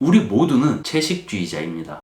우리 모두는 채식주의자입니다.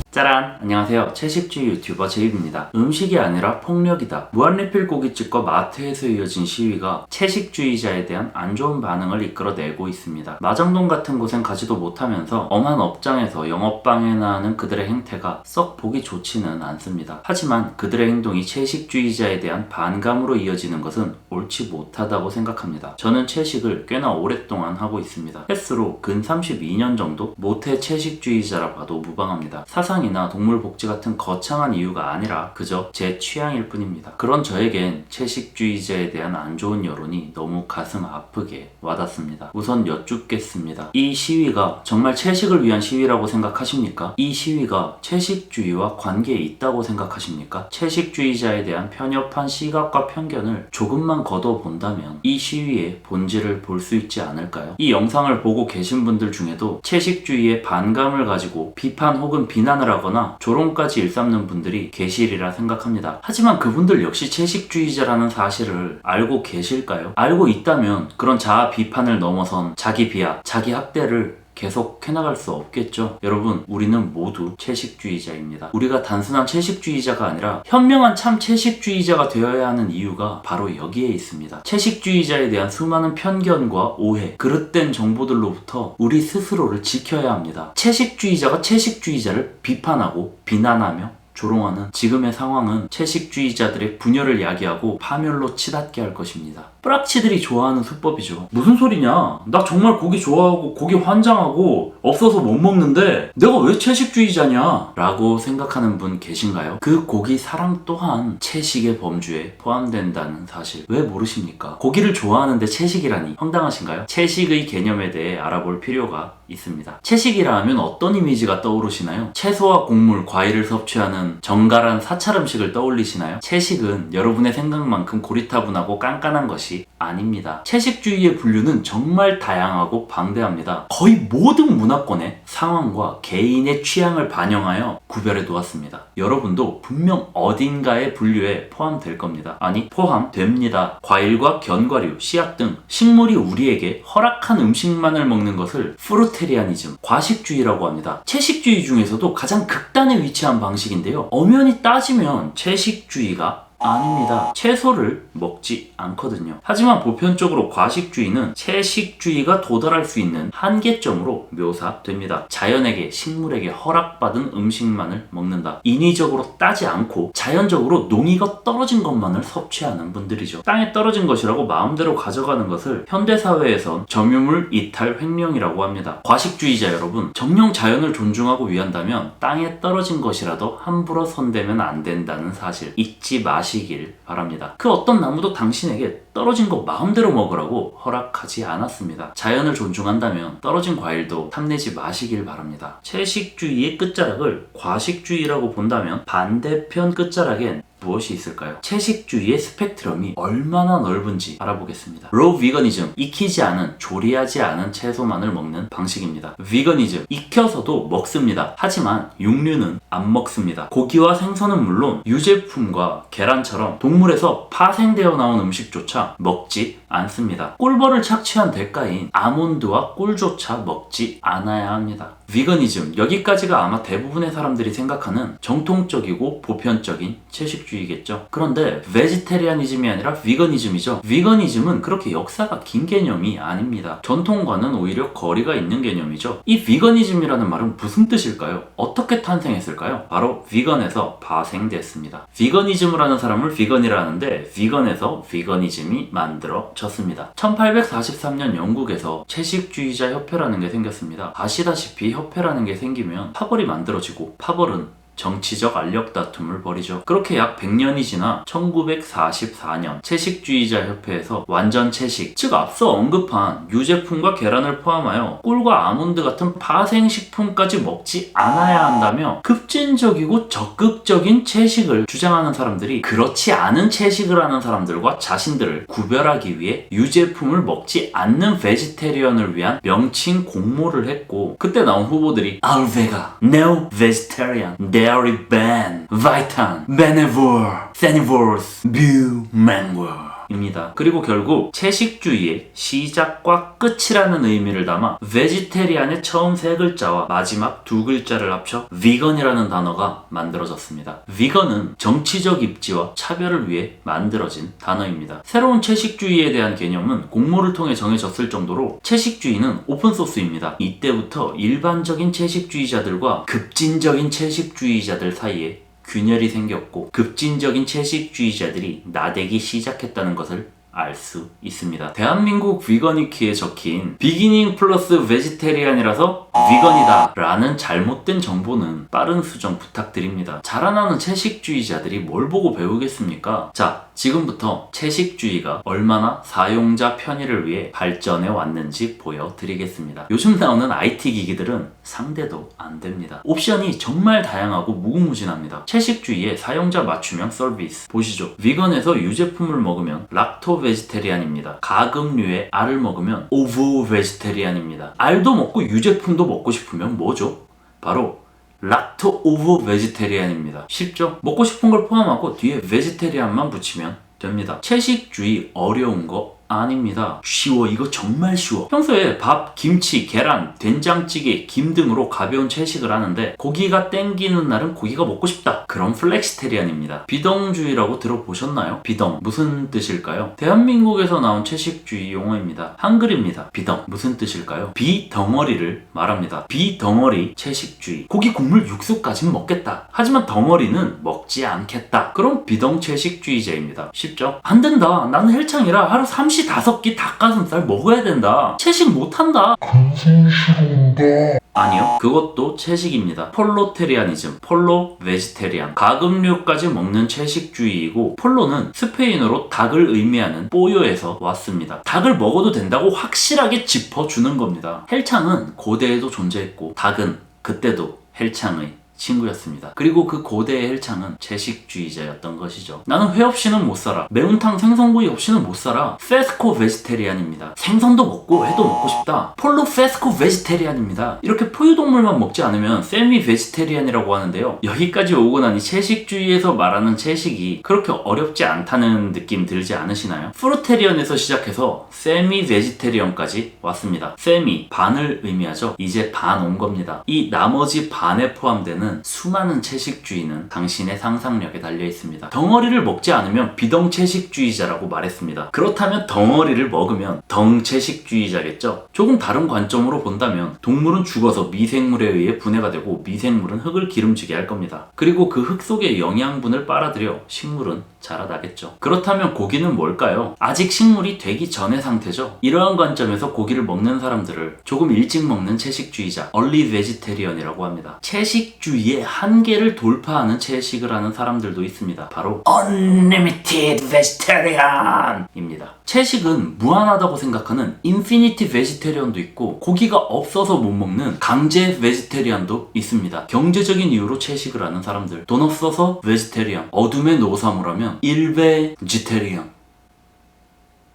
짜란! 안녕하세요. 채식주의 유튜버 제이입니다. 음식이 아니라 폭력이다. 무한리필 고깃집과 마트에서 이어진 시위가 채식주의자에 대한 안 좋은 반응을 이끌어내고 있습니다. 마장동 같은 곳엔 가지도 못하면서 엄한 업장에서 영업방해나 하는 그들의 행태가 썩 보기 좋지는 않습니다. 하지만 그들의 행동이 채식주의자에 대한 반감으로 이어지는 것은 옳지 못하다고 생각합니다. 저는 채식을 꽤나 오랫동안 하고 있습니다. 횟수로 근 32년 정도 모태 채식주의자라 봐도 무방합니다. 사상이나 동물 복지 같은 거창한 이유가 아니라 그저 제 취향일 뿐입니다. 그런 저에겐 채식주의자에 대한 안 좋은 여론이 너무 가슴 아프게 와닿습니다. 우선 여쭙겠습니다. 이 시위가 정말 채식을 위한 시위라고 생각하십니까? 이 시위가 채식주의와 관계에 있다고 생각하십니까? 채식주의자에 대한 편협한 시각과 편견을 조금만 걷어본다면 이 시위의 본질을 볼 수 있지 않을까요? 이 영상을 보고 계신 분들 중에도 채식주의에 반감을 가지고 비판 혹은 비난을 하거나 조롱까지 일삼는 분들이 계시리라 생각합니다. 하지만 그분들 역시 채식주의자라는 사실을 알고 계실까요? 알고 있다면 그런 자아 비판을 넘어선 자기 비하, 자기 학대를 계속 해나갈 수 없겠죠. 여러분, 우리는 모두 채식주의자입니다. 우리가 단순한 채식주의자가 아니라 현명한 참 채식주의자가 되어야 하는 이유가 바로 여기에 있습니다. 채식주의자에 대한 수많은 편견과 오해, 그릇된 정보들로부터 우리 스스로를 지켜야 합니다. 채식주의자가 채식주의자를 비판하고 비난하며 조롱하는 지금의 상황은 채식주의자들의 분열을 야기하고 파멸로 치닫게 할 것입니다. 뿌락치들이 좋아하는 수법이죠. 무슨 소리냐? 나 정말 고기 좋아하고 고기 환장하고 없어서 못 먹는데 내가 왜 채식주의자냐? 라고 생각하는 분 계신가요? 그 고기 사랑 또한 채식의 범주에 포함된다는 사실 왜 모르십니까? 고기를 좋아하는데 채식이라니 황당하신가요? 채식의 개념에 대해 알아볼 필요가 있습니다. 채식이라 하면 어떤 이미지가 떠오르시나요? 채소와 곡물, 과일을 섭취하는 정갈한 사찰 음식을 떠올리시나요? 채식은 여러분의 생각만큼 고리타분하고 깐깐한 것이 아닙니다. 채식주의의 분류는 정말 다양하고 방대합니다. 거의 모든 문화권의 상황과 개인의 취향을 반영하여 구별해 두었습니다. 여러분도 분명 어딘가의 분류에 포함될 겁니다. 아니, 포함됩니다. 과일과 견과류, 씨앗 등 식물이 우리에게 허락한 음식만을 먹는 것을 프루테리아니즘, 과식주의라고 합니다. 채식주의 중에서도 가장 극단에 위치한 방식인데요. 엄연히 따지면 채식주의가 아닙니다. 채소를 먹지 않거든요. 하지만 보편적으로 과식주의는 채식주의가 도달할 수 있는 한계점으로 묘사됩니다. 자연에게, 식물에게 허락받은 음식만을 먹는다. 인위적으로 따지 않고 자연적으로 농이가 떨어진 것만을 섭취하는 분들이죠. 땅에 떨어진 것이라고 마음대로 가져가는 것을 현대사회에선 점유물 이탈 횡령이라고 합니다. 과식주의자 여러분, 정녕 자연을 존중하고 위한다면 땅에 떨어진 것이라도 함부로 손대면 안 된다는 사실 잊지 마시길 바랍니다. 그 어떤 나무도 당신에게 떨어진 거 마음대로 먹으라고 허락하지 않았습니다. 자연을 존중한다면 떨어진 과일도 탐내지 마시길 바랍니다. 채식주의의 끝자락을 과식주의라고 본다면 반대편 끝자락엔 무엇이 있을까요? 채식주의의 스펙트럼이 얼마나 넓은지 알아보겠습니다. 로우 비거니즘, 익히지 않은, 조리하지 않은 채소만을 먹는 방식입니다. 비거니즘, 익혀서도 먹습니다. 하지만 육류는 안 먹습니다. 고기와 생선은 물론 유제품과 계란처럼 동물에서 파생되어 나온 음식조차 먹지 않습니다. 꿀벌을 착취한 대가인 아몬드와 꿀조차 먹지 않아야 합니다. 비거니즘, 여기까지가 아마 대부분의 사람들이 생각하는 정통적이고 보편적인 채식주의겠죠. 그런데 베지테리아니즘이 아니라 비거니즘이죠. 비거니즘은 그렇게 역사가 긴 개념이 아닙니다. 전통과는 오히려 거리가 있는 개념이죠. 이 비거니즘이라는 말은 무슨 뜻일까요? 어떻게 탄생했을까요? 바로 비건에서 파생됐습니다. 비거니즘을 하는 사람을 비건이라 하는데 비건에서 비거니즘이 만들어졌습니다. 1843년 영국에서 채식주의자 협회라는 게 생겼습니다. 아시다시피 협회라는 게 생기면 파벌이 만들어지고 파벌은 정치적 알력 다툼을 벌이죠. 그렇게 약 100년이 지나 1944년 채식주의자 협회에서 완전 채식, 즉 앞서 언급한 유제품과 계란을 포함하여 꿀과 아몬드 같은 파생식품까지 먹지 않아야 한다며 급진적이고 적극적인 채식을 주장하는 사람들이 그렇지 않은 채식을 하는 사람들과 자신들을 구별하기 위해 유제품을 먹지 않는 베지테리언을 위한 명칭 공모를 했고, 그때 나온 후보들이 알베가, 네오 베지테리안, Dairy Ban, Vitan, Benevore, Sanivores, Bill Manware 입니다. 그리고 결국 채식주의의 시작과 끝이라는 의미를 담아 베지테리안의 처음 세 글자와 마지막 두 글자를 합쳐 비건이라는 단어가 만들어졌습니다. 비건은 정치적 입지와 차별을 위해 만들어진 단어입니다. 새로운 채식주의에 대한 개념은 공모를 통해 정해졌을 정도로 채식주의는 오픈소스입니다. 이때부터 일반적인 채식주의자들과 급진적인 채식주의자들 사이에 균열이 생겼고 급진적인 채식주의자들이 나대기 시작했다는 것을 알 수 있습니다. 대한민국 비건위키에 적힌 비기닝 플러스 베지테리안이라서 비건이다 라는 잘못된 정보는 빠른 수정 부탁드립니다. 자라나는 채식주의자들이 뭘 보고 배우겠습니까? 자, 지금부터 채식주의가 얼마나 사용자 편의를 위해 발전해 왔는지 보여드리겠습니다. 요즘 나오는 IT 기기들은 상대도 안 됩니다. 옵션이 정말 다양하고 무궁무진합니다. 채식주의의 사용자 맞춤형 서비스 보시죠. 비건에서 유제품을 먹으면 락토 베지테리안입니다. 가금류의 알을 먹으면 오브 베지테리안입니다. 알도 먹고 유제품도 먹고 싶으면 뭐죠? 바로 락토 오브 베지테리안입니다. 쉽죠? 먹고 싶은 걸 포함하고 뒤에 베지테리안만 붙이면 됩니다. 채식주의 어려운 거 아닙니다. 쉬워. 이거 정말 쉬워. 평소에 밥, 김치, 계란, 된장찌개, 김 등으로 가벼운 채식을 하는데 고기가 땡기는 날은 고기가 먹고 싶다. 그럼 플렉시테리안입니다. 비덩주의라고 들어보셨나요? 비덩 무슨 뜻일까요? 대한민국에서 나온 채식주의 용어입니다. 한글입니다. 비덩 무슨 뜻일까요? 비덩어리를 말합니다. 비덩어리 채식주의. 고기 국물 육수까지는 먹겠다. 하지만 덩어리는 먹지 않겠다. 그럼 비덩 채식주의자입니다. 쉽죠? 안 된다. 나는 헬창이라 하루 35끼 닭가슴살 먹어야 된다. 채식 못한다. 근심 싫은데. 아니요. 그것도 채식입니다. 폴로테리아니즘, 폴로 베지테리안. 가금류까지 먹는 채식주의이고 폴로는 스페인어로 닭을 의미하는 뽀요에서 왔습니다. 닭을 먹어도 된다고 확실하게 짚어주는 겁니다. 헬창은 고대에도 존재했고 닭은 그때도 헬창의 친구였습니다. 그리고 그 고대의 헬창은 채식주의자였던 것이죠. 나는 회 없이는 못 살아. 매운탕 생선구이 없이는 못 살아. 페스코 베지테리안입니다. 생선도 먹고 회도 먹고 싶다. 폴로 페스코 베지테리안입니다. 이렇게 포유동물만 먹지 않으면 세미 베지테리안이라고 하는데요. 여기까지 오고 나니 채식주의에서 말하는 채식이 그렇게 어렵지 않다는 느낌 들지 않으시나요? 프루테리언에서 시작해서 세미 베지테리언까지 왔습니다. 세미, 반을 의미하죠. 이제 반 온 겁니다. 이 나머지 반에 포함되는 수많은 채식주의는 당신의 상상력에 달려 있습니다. 덩어리를 먹지 않으면 비덩 채식주의자라고 말했습니다. 그렇다면 덩어리를 먹으면 덩 채식주의자겠죠? 조금 다른 관점으로 본다면 동물은 죽어서 미생물에 의해 분해가 되고 미생물은 흙을 기름지게 할 겁니다. 그리고 그 흙 속의 영양분을 빨아들여 식물은 자라나겠죠. 그렇다면 고기는 뭘까요? 아직 식물이 되기 전의 상태죠. 이러한 관점에서 고기를 먹는 사람들을 조금 일찍 먹는 채식주의자, 얼리 베지테리언이라고 합니다. 채식주의의 한계를 돌파하는 채식을 하는 사람들도 있습니다. 바로 Unlimited Vegetarian입니다. 채식은 무한하다고 생각하는 인피니티 베지테리언도 있고 고기가 없어서 못 먹는 강제 베지테리언도 있습니다. 경제적인 이유로 채식을 하는 사람들, 돈 없어서 베지테리언, 어둠의 노사모라면 일베지테리언.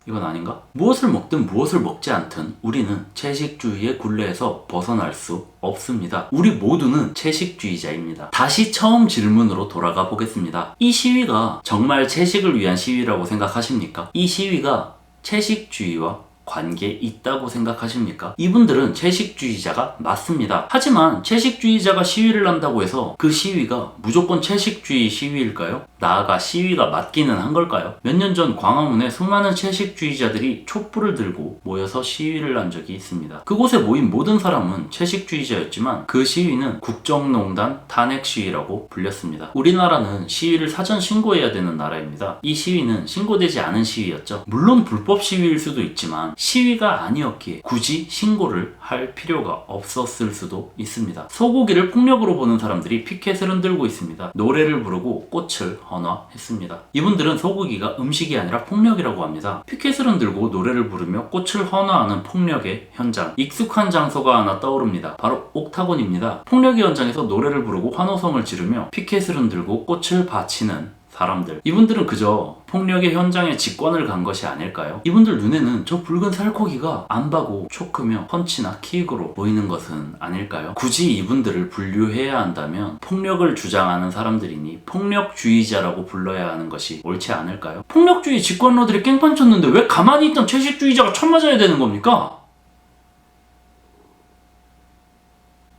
이건 아닌가? 무엇을 먹든 무엇을 먹지 않든 우리는 채식주의의 굴레에서 벗어날 수 없습니다. 우리 모두는 채식주의자입니다. 다시 처음 질문으로 돌아가 보겠습니다. 이 시위가 정말 채식을 위한 시위라고 생각하십니까? 이 시위가 채식주의와 관계 있다고 생각하십니까? 이분들은 채식주의자가 맞습니다. 하지만 채식주의자가 시위를 한다고 해서 그 시위가 무조건 채식주의 시위일까요? 나아가 시위가 맞기는 한 걸까요? 몇 년 전 광화문에 수많은 채식주의자들이 촛불을 들고 모여서 시위를 한 적이 있습니다. 그곳에 모인 모든 사람은 채식주의자였지만 그 시위는 국정농단 탄핵 시위라고 불렸습니다. 우리나라는 시위를 사전 신고해야 되는 나라입니다. 이 시위는 신고되지 않은 시위였죠. 물론 불법 시위일 수도 있지만 시위가 아니었기에 굳이 신고를 할 필요가 없었을 수도 있습니다. 소고기를 폭력으로 보는 사람들이 피켓을 흔들고 있습니다. 노래를 부르고 꽃을 헌화했습니다. 이분들은 소고기가 음식이 아니라 폭력이라고 합니다. 피켓을 흔들고 노래를 부르며 꽃을 헌화하는 폭력의 현장. 익숙한 장소가 하나 떠오릅니다. 바로 옥타곤입니다. 폭력의 현장에서 노래를 부르고 환호성을 지르며 피켓을 흔들고 꽃을 바치는 사람들, 이분들은 그저 폭력의 현장에 직권을 간 것이 아닐까요? 이분들 눈에는 저 붉은 살코기가 암바고 초크며 펀치나 킥으로 보이는 것은 아닐까요? 굳이 이분들을 분류해야 한다면 폭력을 주장하는 사람들이니 폭력주의자라고 불러야 하는 것이 옳지 않을까요? 폭력주의 직권러들이 깽판 쳤는데 왜 가만히 있던 채식주의자가 쳐맞아야 되는 겁니까?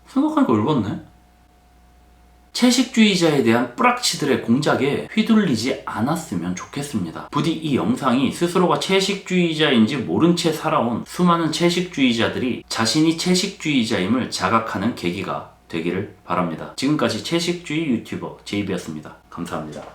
생각하니까 열받네. 채식주의자에 대한 뿌락치들의 공작에 휘둘리지 않았으면 좋겠습니다. 부디 이 영상이 스스로가 채식주의자인지 모른 채 살아온 수많은 채식주의자들이 자신이 채식주의자임을 자각하는 계기가 되기를 바랍니다. 지금까지 채식주의 유튜버 제이비였습니다. 감사합니다.